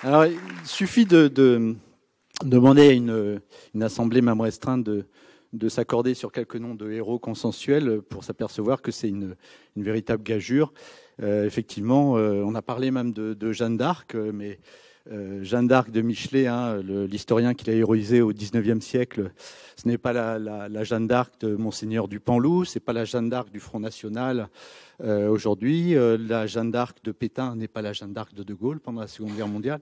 Alors, il suffit de demander à une assemblée même restreinte de s'accorder sur quelques noms de héros consensuels pour s'apercevoir que c'est une véritable gageure. Effectivement, on a parlé même de Jeanne d'Arc, mais Jeanne d'Arc de Michelet, hein, l'historien qui l'a héroïsée au XIXe siècle, ce n'est pas la Jeanne d'Arc de Monseigneur Dupanloup, c'est pas la Jeanne d'Arc du Front National aujourd'hui, la Jeanne d'Arc de Pétain n'est pas la Jeanne d'Arc de De Gaulle pendant la Seconde Guerre mondiale.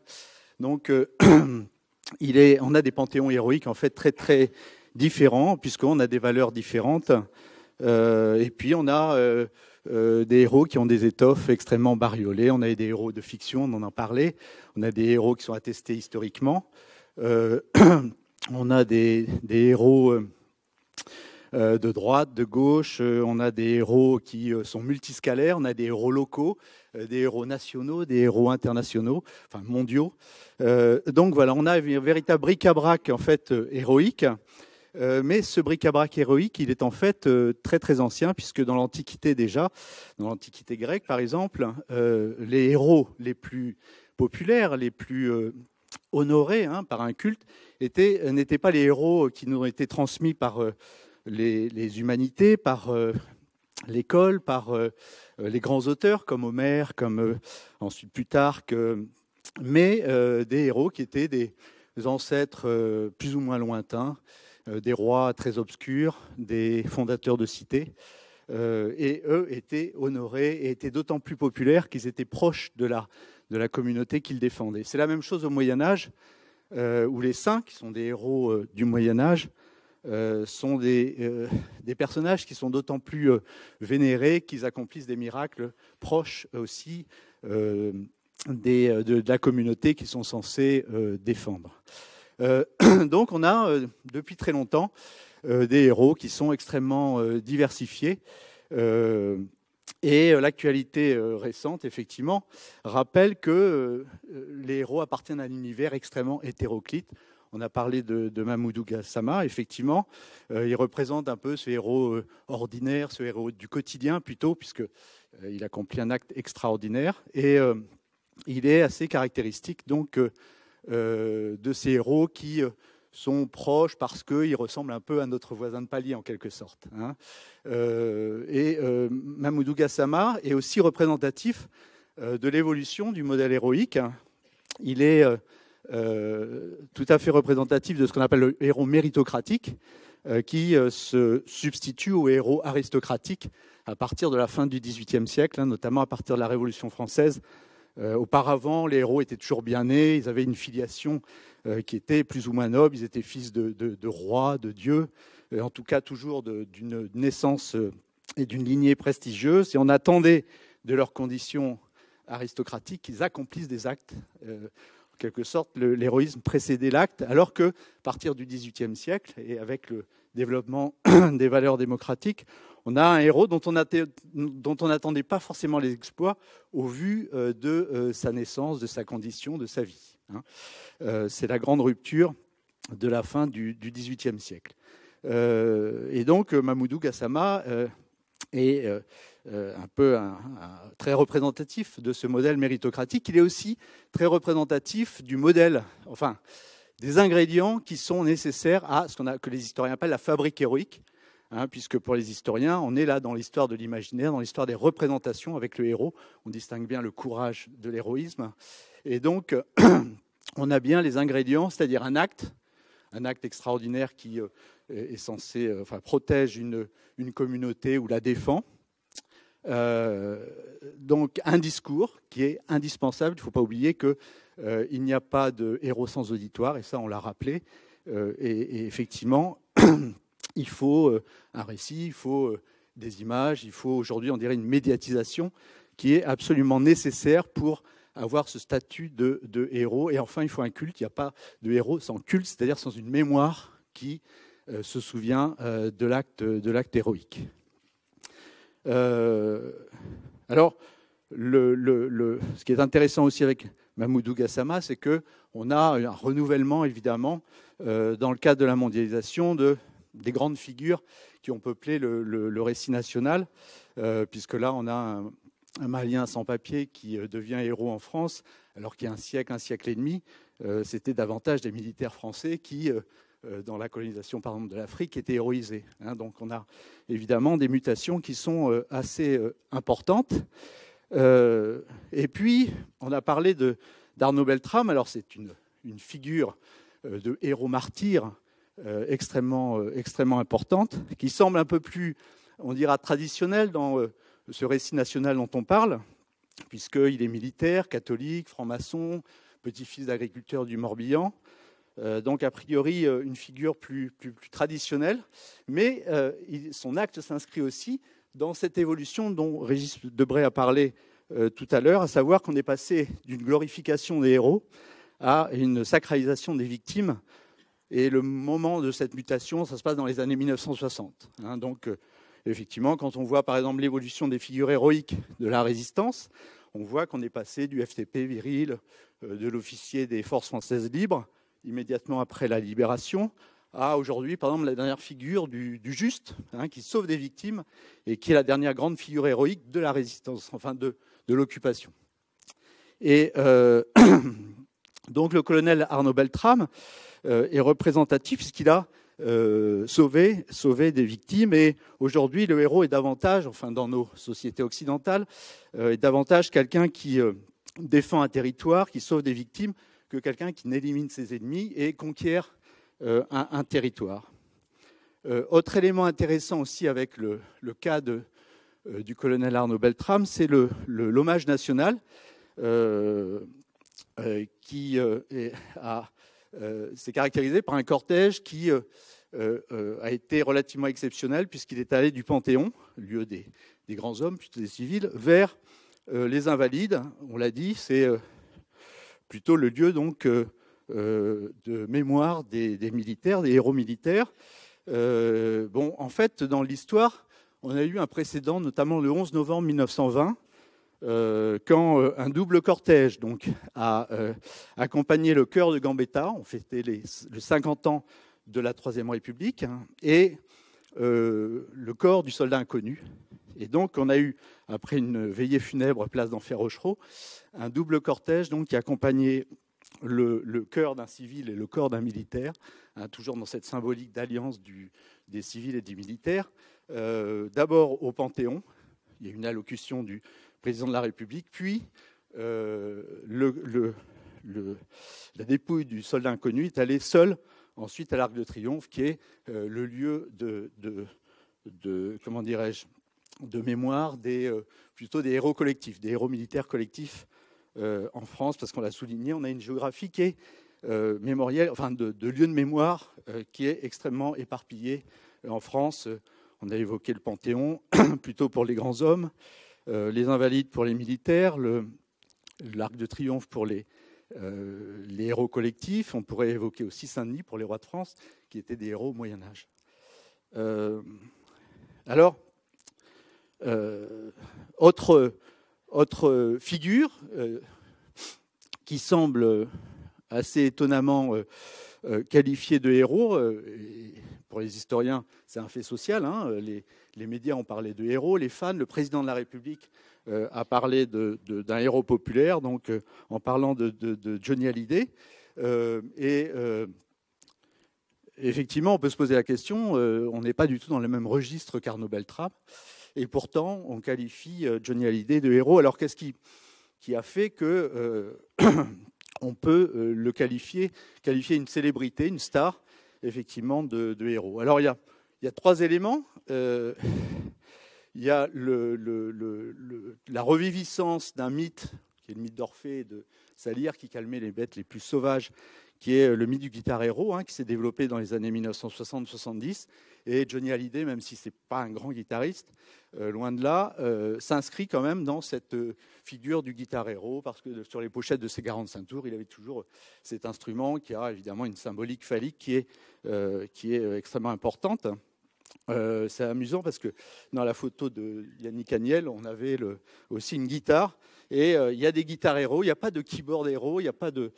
Donc, on a des panthéons héroïques en fait très très différents puisqu'on a des valeurs différentes. Et puis on a des héros qui ont des étoffes extrêmement bariolées. On a des héros de fiction, on en a parlé. On a des héros qui sont attestés historiquement. On a des héros de droite, de gauche. On a des héros qui sont multiscalaires. On a des héros locaux, des héros nationaux, des héros internationaux, enfin mondiaux. Donc voilà, on a un véritable bric-à-brac en fait héroïque. Mais ce bric-à-brac héroïque, il est en fait très très ancien, puisque dans l'Antiquité déjà, dans l'Antiquité grecque par exemple, les héros les plus populaires, les plus honorés par un culte, n'étaient pas les héros qui nous ont été transmis par les humanités, par l'école, par les grands auteurs comme Homère, comme ensuite Plutarque, mais des héros qui étaient des ancêtres plus ou moins lointains, des rois très obscurs, des fondateurs de cités, et eux étaient honorés et étaient d'autant plus populaires qu'ils étaient proches de la communauté qu'ils défendaient. C'est la même chose au Moyen-Âge, où les saints, qui sont des héros du Moyen-Âge, sont des personnages qui sont d'autant plus vénérés qu'ils accomplissent des miracles proches aussi de la communauté qu'ils sont censés défendre. Donc on a depuis très longtemps des héros qui sont extrêmement diversifiés. Et l'actualité récente, effectivement, rappelle que les héros appartiennent à un univers extrêmement hétéroclite. On a parlé de Mamoudou Gassama, effectivement. Il représente un peu ce héros ordinaire, ce héros du quotidien plutôt, puisqu'il accomplit un acte extraordinaire. Et il est assez caractéristique donc de ces héros qui sont proches parce qu'ils ressemblent un peu à notre voisin de palier en quelque sorte. Mamoudou Gassama est aussi représentatif de l'évolution du modèle héroïque. Il est tout à fait représentatif de ce qu'on appelle le héros méritocratique, qui se substitue au héros aristocratique à partir de la fin du XVIIIe siècle, notamment à partir de la Révolution française. Auparavant, les héros étaient toujours bien nés, ils avaient une filiation qui était plus ou moins noble, ils étaient fils de rois, de dieux, en tout cas toujours d'une naissance et d'une lignée prestigieuse, et on attendait de leurs conditions aristocratiques qu'ils accomplissent des actes. En quelque sorte, l'héroïsme précédait l'acte, alors qu'à partir du XVIIIe siècle, et avec le développement des valeurs démocratiques, on a un héros dont on n'attendait pas forcément les exploits au vu de sa naissance, de sa condition, de sa vie. C'est la grande rupture de la fin du XVIIIe siècle. Et donc Mamoudou Gassama est un peu très représentatif de ce modèle méritocratique. Il est aussi très représentatif du modèle, enfin des ingrédients qui sont nécessaires à ce que les historiens appellent la fabrique héroïque. Puisque pour les historiens, on est là dans l'histoire de l'imaginaire, dans l'histoire des représentations avec le héros. On distingue bien le courage de l'héroïsme. Et donc, on a bien les ingrédients, c'est-à-dire un acte extraordinaire qui est censé, protège une communauté ou la défend. Donc, un discours qui est indispensable. Il ne faut pas oublier qu'il n'y a pas de héros sans auditoire, et ça, on l'a rappelé. Et effectivement, il faut un récit, il faut des images, il faut aujourd'hui, on dirait, une médiatisation qui est absolument nécessaire pour avoir ce statut de héros. Et enfin, il faut un culte. Il n'y a pas de héros sans culte, c'est-à-dire sans une mémoire qui se souvient de l'acte héroïque. Alors, ce qui est intéressant aussi avec Mamoudou Gassama, c'est qu'on a un renouvellement, évidemment, dans le cadre de la mondialisation, des grandes figures qui ont peuplé le récit national, puisque là, on a Malien sans papier qui devient héros en France, alors qu'il y a un siècle et demi, c'était davantage des militaires français qui, dans la colonisation par exemple de l'Afrique, étaient héroïsés. Donc on a évidemment des mutations qui sont assez importantes. Et puis, on a parlé d'Arnaud Beltrame. Alors c'est une figure de héros martyr extrêmement importante, qui semble un peu plus, on dira, traditionnelle dans ce récit national dont on parle, puisqu'il est militaire, catholique, franc-maçon, petit-fils d'agriculteur du Morbihan. Donc, a priori, une figure plus traditionnelle. Mais son acte s'inscrit aussi dans cette évolution dont Régis Debray a parlé tout à l'heure, à savoir qu'on est passé d'une glorification des héros à une sacralisation des victimes. Et le moment de cette mutation, ça se passe dans les années 1960. Donc, effectivement, quand on voit par exemple l'évolution des figures héroïques de la résistance, on voit qu'on est passé du FTP viril, de l'officier des forces françaises libres, immédiatement après la libération, à aujourd'hui, par exemple, la dernière figure du juste, qui sauve des victimes et qui est la dernière grande figure héroïque de la résistance, enfin de l'occupation. Et donc le colonel Arnaud Beltrame est représentatif puisqu'il a sauvé des victimes. Et aujourd'hui, le héros est davantage, enfin dans nos sociétés occidentales, est davantage quelqu'un qui défend un territoire, qui sauve des victimes, que quelqu'un qui élimine ses ennemis et conquiert un territoire. Autre élément intéressant aussi avec le cas du colonel Arnaud Beltrame, c'est l'hommage national qui s'est caractérisé par un cortège qui a été relativement exceptionnel puisqu'il est allé du Panthéon, lieu des grands hommes, plutôt des civils, vers les Invalides. On l'a dit, c'est plutôt le lieu donc de mémoire des militaires, des héros militaires. En fait, dans l'histoire, on a eu un précédent, notamment le 11 novembre 1920, quand un double cortège donc, a accompagné le chœur de Gambetta. On fêtait les 50 ans de la Troisième République, et le corps du soldat inconnu. Et donc, on a eu, après une veillée funèbre place d'Enfer Rochereau, un double cortège donc, qui accompagnait le cœur d'un civil et le corps d'un militaire, toujours dans cette symbolique d'alliance des civils et des militaires. D'abord au Panthéon, il y a une allocution du président de la République, puis la dépouille du soldat inconnu est allée seule ensuite à l'Arc de Triomphe, qui est le lieu comment dirais-je, de mémoire plutôt des héros collectifs, des héros militaires collectifs en France, parce qu'on l'a souligné, on a une géographie qui est mémorielle, enfin de lieux de mémoire qui est extrêmement éparpillée en France. On a évoqué le Panthéon, plutôt pour les grands hommes, les Invalides pour les militaires, l'Arc de Triomphe pour les héros collectifs. On pourrait évoquer aussi Saint-Denis pour les rois de France, qui étaient des héros au Moyen-Âge. Autre figure qui semble assez étonnamment qualifiée de héros, pour les historiens, c'est un fait social. Les médias ont parlé de héros, les fans, le président de la République a parlé d'un héros populaire, donc en parlant de Johnny Hallyday. Effectivement, on peut se poser la question, on n'est pas du tout dans le même registre qu'Arnaud Beltrame, et pourtant on qualifie Johnny Hallyday de héros. Alors qu'est-ce qui a fait que on peut le qualifier une célébrité, une star, effectivement, de héros? Alors il y a trois éléments. Il y a la reviviscence d'un mythe, qui est le mythe d'Orphée et de Salyre, qui calmait les bêtes les plus sauvages, qui est le mythe du guitar héros, qui s'est développé dans les années 1960-70. Et Johnny Hallyday, même si ce n'est pas un grand guitariste, loin de là, s'inscrit quand même dans cette figure du guitar héros, parce que sur les pochettes de ses 45 tours, il avait toujours cet instrument qui a évidemment une symbolique phallique qui est extrêmement importante. C'est amusant parce que dans la photo de Yannick Agnel, on avait aussi une guitare. Et il y a des guitares héros, il n'y a pas de keyboard héros, il n'y a pas de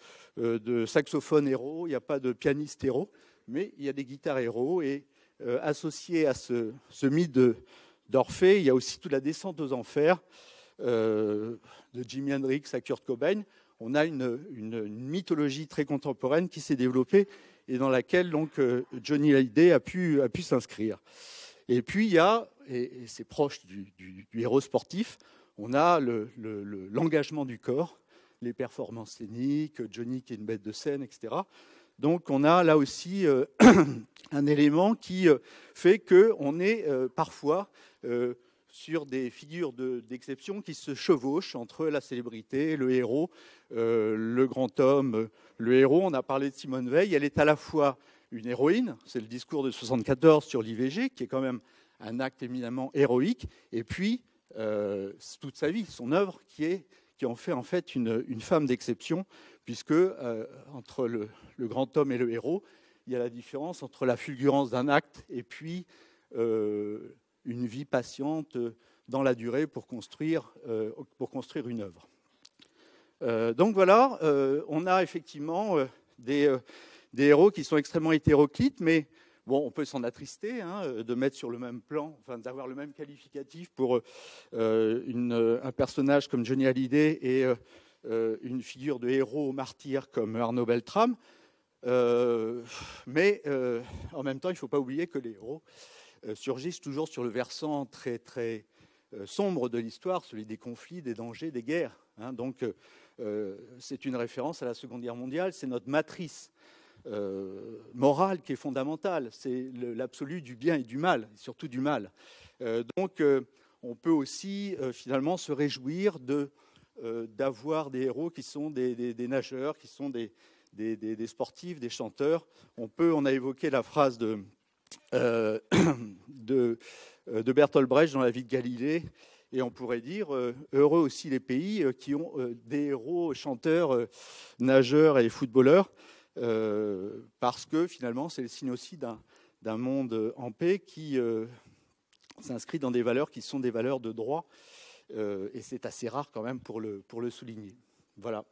saxophone héros, il n'y a pas de pianiste héros, mais il y a des guitares héros. Et associé à ce mythe d'Orphée, il y a aussi toute la descente aux enfers, de Jimi Hendrix à Kurt Cobain, on a une mythologie très contemporaine qui s'est développée et dans laquelle donc Johnny Hallyday a pu s'inscrire. Et puis il y a, et c'est proche du héros sportif, on a l'engagement du corps, les performances scéniques, Johnny qui est une bête de scène, etc. Donc on a là aussi un élément qui fait qu'on est parfois sur des figures d'exception qui se chevauchent entre la célébrité, le héros, le grand homme, le héros. On a parlé de Simone Veil, elle est à la fois une héroïne, c'est le discours de 1974 sur l'IVG, qui est quand même un acte éminemment héroïque, et puis toute sa vie, son œuvre, qui en fait une femme d'exception, puisque entre le grand homme et le héros, il y a la différence entre la fulgurance d'un acte et puis une vie patiente dans la durée pour construire une œuvre. Donc voilà, on a effectivement des héros qui sont extrêmement hétéroclites, mais bon, on peut s'en attrister, de mettre sur le même plan, enfin d'avoir le même qualificatif pour un personnage comme Johnny Hallyday et une figure de héros martyr comme Arnaud Beltrame. Mais en même temps, il ne faut pas oublier que les héros surgissent toujours sur le versant très, très sombre de l'histoire, celui des conflits, des dangers, des guerres. Donc, c'est une référence à la Seconde Guerre mondiale, c'est notre matrice morale qui est fondamentale, c'est l'absolu du bien et du mal, surtout du mal. Donc, on peut aussi finalement se réjouir d'avoir des héros qui sont des nageurs, qui sont des sportifs, des chanteurs. On a évoqué la phrase de Bertolt Brecht dans La vie de Galilée, et on pourrait dire heureux aussi les pays qui ont des héros chanteurs, nageurs et footballeurs, parce que finalement c'est le signe aussi d'un monde en paix qui s'inscrit dans des valeurs qui sont des valeurs de droit, et c'est assez rare quand même pour le souligner. Voilà.